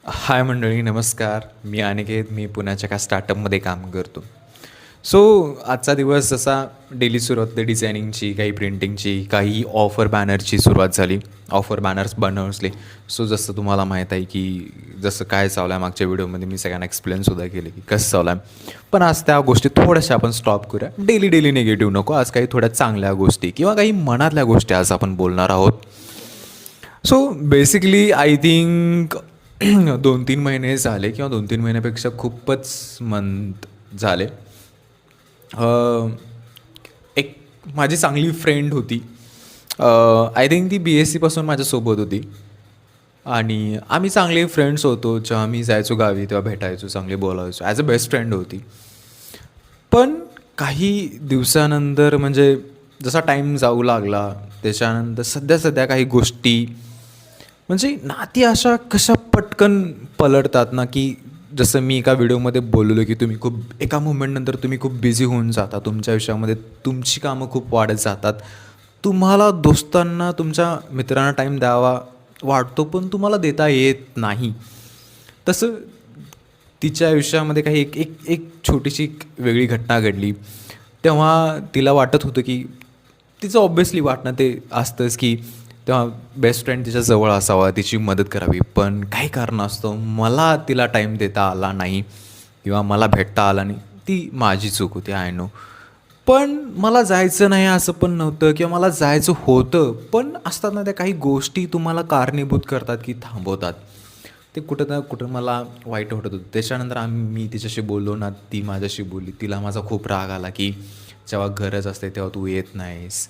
हाय मंडळी, नमस्कार. मी अनिकेत. मी पुण्याच्या एका स्टार्टअपमध्ये काम करतो. सो आजचा दिवस जसा डेली सुरुवात होते डिझायनिंगची, काही प्रिंटिंगची, काही ऑफर बॅनरची सुरुवात झाली. ऑफर बॅनर्स बनवले. सो जसं तुम्हाला माहीत आहे की जसं काय चालू आहे, मागच्या व्हिडिओमध्ये मी सगळ्यांना एक्सप्लेनसुद्धा केलं की कसं चालू आहे. पण आज त्या गोष्टी थोड्याशा आपण स्टॉप करूया. डेली निगेटिव्ह नको. आज काही थोड्या चांगल्या गोष्टी किंवा काही मनातल्या गोष्टी आज आपण बोलणार आहोत. सो बेसिकली आय थिंक 2-3 महिने झाले किंवा 2-3 महिन्यापेक्षा खूपच मंथ झाले. एक माझी चांगली फ्रेंड होती. आय थिंक ती BSc पासून माझ्यासोबत होती आणि आम्ही चांगले फ्रेंड्स होतो. जेव्हा मी जायचो गावी तेव्हा भेटायचो, चांगले बोलायचो. ॲज अ बेस्ट फ्रेंड होती. पण काही दिवसानंतर म्हणजे जसा टाईम जाऊ लागला त्याच्यानंतर सध्या काही गोष्टी म्हणजे नाती अशा कशा पटकन पलटतात ना, की जसं मी एका व्हिडिओमध्ये बोललो की तुम्ही खूप एका मोमेंटनंतर तुम्ही खूप बिझी होऊन जाता. तुमच्या आयुष्यामध्ये तुमची कामं खूप वाढत जातात. तुम्हाला दोस्तांना, तुमच्या मित्रांना टाईम द्यावा वाटतो, पण तुम्हाला देता येत नाही. तसं तिच्या आयुष्यामध्ये काही एक एक एक छोटीशी एक वेगळी घटना घडली. तेव्हा तिला वाटत होतं की तिचं ऑब्व्हियसली वाटणं ते असतंच की तेव्हा बेस्ट फ्रेंड तिच्या जवळ असावा, तिची मदत करावी. पण काही कारणास्तव मला तिला टाईम देता आला नाही किंवा मला भेटता आला नाही. ती माझी चूक होती, आय नो. पण मला जायचं नाही असं पण नव्हतं किंवा मला जायचं होतं. पण असतात ना त्या काही गोष्टी तुम्हाला कारणीभूत करतात की थांबवतात. ते कुठं ना कुठं मला वाईट वाटत होतं. त्याच्यानंतर मी तिच्याशी बोललो ना, ती माझ्याशी बोलली. तिला माझा खूप राग आला की जेव्हा गरज असते तेव्हा तू येत नाहीस.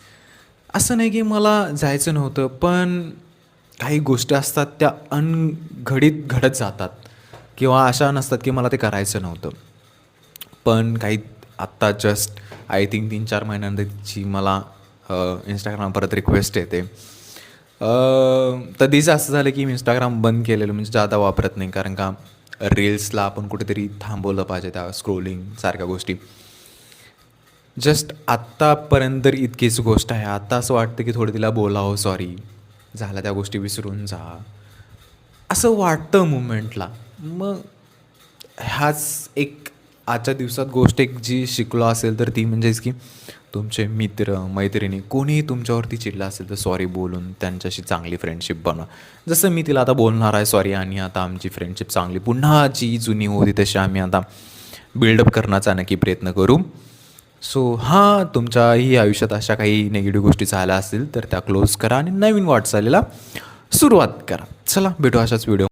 असं नाही की मला जायचं नव्हतं, पण काही गोष्टी असतात त्या अनघडीत घडत जातात किंवा अशा नसतात की मला ते करायचं नव्हतं. पण काही आत्ता जस्ट आय थिंक 3-4 महिन्यानंतर तिची मला इंस्टाग्राम परत रिक्वेस्ट येते. कधीच असं झालं की मी इंस्टाग्राम बंद केलेलं, म्हणजे जादा वापरत नाही. कारण का रील्सला आपण कुठेतरी थांबवलं पाहिजे, त्या स्क्रोलिंग सारख्या गोष्टी. जस्ट आत्तापर्यंत तर इतकीच गोष्ट आहे. आता असं वाटतं की थोडं तिला बोलावं, सॉरी, झाल्या त्या गोष्टी विसरून जा, असं वाटतं मुमेंटला. मग ह्याच एक आजच्या दिवसात गोष्ट एक जी शिकलो असेल तर ती म्हणजेच की तुमचे मित्र, मैत्रिणी कोणीही तुमच्यावरती चिडलं असेल तर सॉरी बोलून त्यांच्याशी चांगली फ्रेंडशिप बनवा. जसं मी तिला आता बोलणार आहे सॉरी, आणि आता आमची फ्रेंडशिप चांगली पुन्हा जी जुनी होती तशी आम्ही आता बिल्डअप करण्याचा नक्की प्रयत्न करू. सो हां, तुमच्याही आयुष्यात अशा काही निगेटिव्ह गोष्टी झाल्या असतील तर त्या क्लोज करा आणि नवीन वाटचालीला सुरुवात करा. चला भेटू अशाच व्हिडिओ.